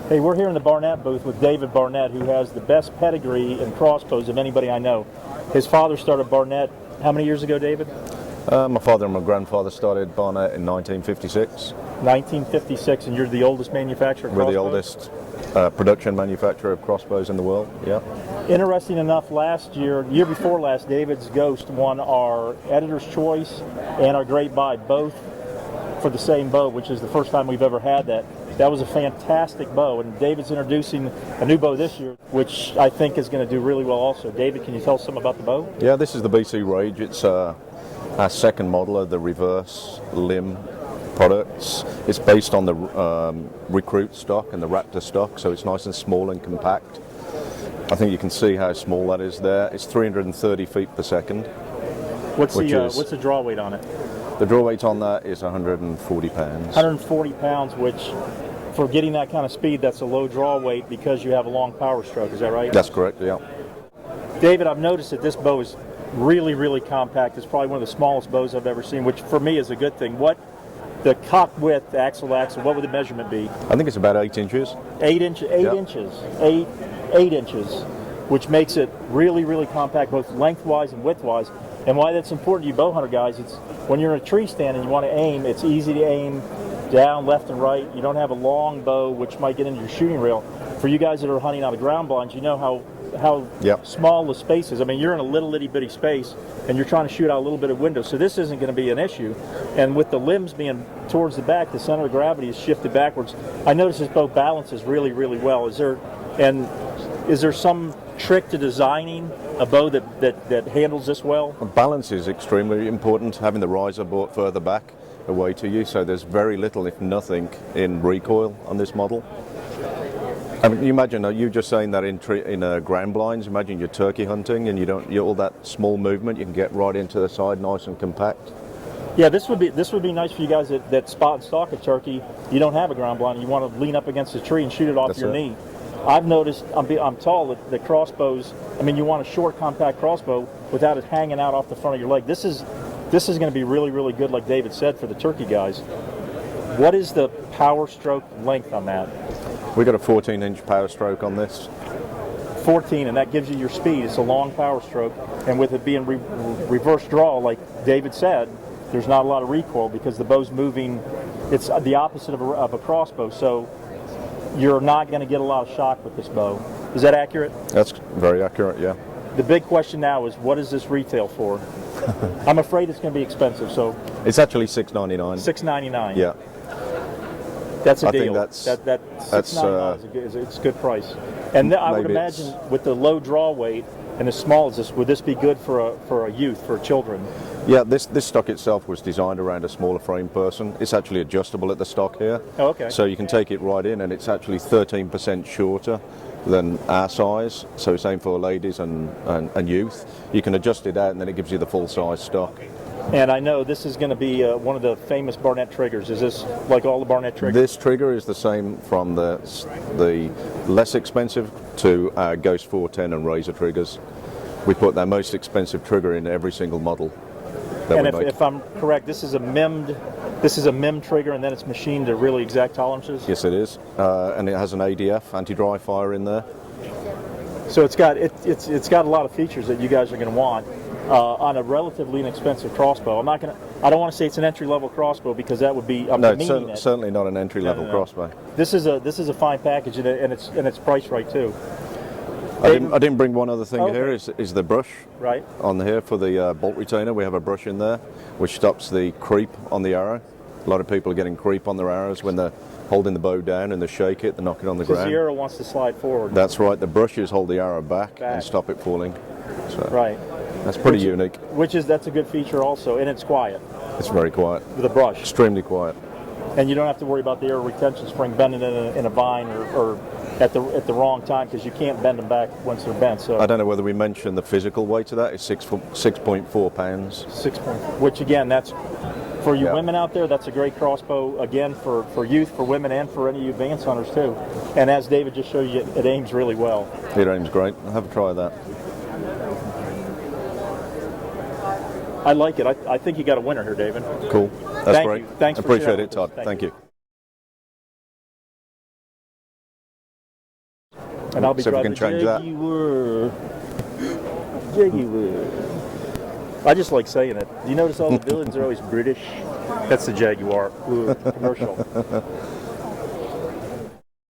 Hey, we're here in the Barnett booth with David Barnett, who has the best pedigree in crossbows of anybody I know. His father started Barnett how many years ago, David? My father and my grandfather started Barnett in 1956. 1956, and you're the oldest manufacturer of We're crossbows? the oldest production manufacturer of crossbows in the world, yeah. Interesting enough, last year, year before last, David's Ghost won our Editor's Choice and our Great Buy, both for the same bow, which is the first time we've ever had that. That was a fantastic bow, and David's introducing a new bow this year, which I think is going to do really well also. David, can you tell us something about the bow? Yeah, this is the BC Rage. It's our second model of the reverse limb products. It's based on the Recruit stock and the Raptor stock, so it's nice and small and compact. I think you can see how small that is there. It's 330 feet per second. What's the draw weight on it? The draw weight on that is 140 pounds. 140 pounds, which for getting that kind of speed, that's a low draw weight because you have a long power stroke. Is that right? That's correct, yeah. David, I've noticed that this bow is really, really compact. It's probably one of the smallest bows I've ever seen, which for me is a good thing. What the cock width, axle, what would the measurement be? I think it's about 8 inches. 8 inches, 8 inches, which makes it really, really compact, both lengthwise and widthwise. And why that's important to you bow hunter guys, it's when you're in a tree stand and you want to aim, it's easy to aim down, left, and right. You don't have a long bow, which might get into your shooting rail. For you guys that are hunting out of ground blinds, you know how small the space is. I mean, you're in a little itty bitty space and you're trying to shoot out a little bit of window, so this isn't going to be an issue. And with the limbs being towards the back, the center of gravity is shifted backwards. I notice this bow balances really, really well. Is there some trick to designing a bow that handles this well? Balance is extremely important, having the riser brought further back away to you, so there's very little, if nothing, in recoil on this model. I mean, you imagine, you just saying that in ground blinds, imagine you're turkey hunting and you're all that small movement, you can get right into the side nice and compact. Yeah, this would be nice for you guys that spot and stalk a turkey. You don't have a ground blind, you want to lean up against a tree and shoot it off your knee. I've noticed, I'm tall, that the crossbows, I mean, you want a short, compact crossbow without it hanging out off the front of your leg. This is going to be really, really good, like David said, for the turkey guys. What is the power stroke length on that? We got a 14-inch power stroke on this. 14, and that gives you your speed. It's a long power stroke, and with it being reverse draw, like David said, there's not a lot of recoil because the bow's moving. It's the opposite of a crossbow, so you're not going to get a lot of shock with this bow. Is that accurate? That's very accurate, yeah. The big question now is, what is this retail for? I'm afraid it's going to be expensive. So it's actually $6.99. $6.99. Yeah. That's a deal. I think that's $6.99 it's a good price. And I would imagine with the low draw weight and as small as this, would this be good for a youth, for children? Yeah, this stock itself was designed around a smaller frame person. It's actually adjustable at the stock here. Oh, okay. So you can take it right in, and it's actually 13% shorter than our size. So it's aimed for ladies and youth. You can adjust it out, and then it gives you the full size stock. And I know this is going to be one of the famous Barnett triggers. Is this like all the Barnett triggers? This trigger is the same from the less expensive to our Ghost 410 and Razor triggers. We put that most expensive trigger in every single model. And if I'm correct, this is a MIM trigger, and then it's machined to really exact tolerances? Yes, it is. And it has an ADF, anti-dry fire, in there. So it's got a lot of features that you guys are going to want on a relatively inexpensive crossbow. I don't want to say it's an entry-level crossbow because that would be certainly not an entry-level crossbow. This is a fine package, and it's priced right too. I didn't bring one other thing here, is the brush right on here for the bolt retainer. We have a brush in there which stops the creep on the arrow. A lot of people are getting creep on their arrows when they're holding the bow down and they shake it, they knock it on the ground. Because the arrow wants to slide forward. That's right, the brushes hold the arrow back and stop it falling. So right. That's pretty unique. That's a good feature also, and it's quiet. It's very quiet. With a brush. Extremely quiet. And you don't have to worry about the arrow retention spring bending in a vine or at the wrong time, because you can't bend them back once they're bent. So I don't know whether we mentioned the physical weight of that. It's 6.4 pounds. Which again, that's for you women out there. That's a great crossbow again for youth, for women, and for any advanced hunters too. And as David just showed you, it aims really well. It aims great. Have a try of that. I like it. I think you got a winner here, David. Cool. That's great. Thanks. Appreciate it, Todd. Thank you. And I'll be See if we driving can change that. Jaguar. Jaguar. I just like saying it. Do you notice all the villains are always British? That's the Jaguar commercial.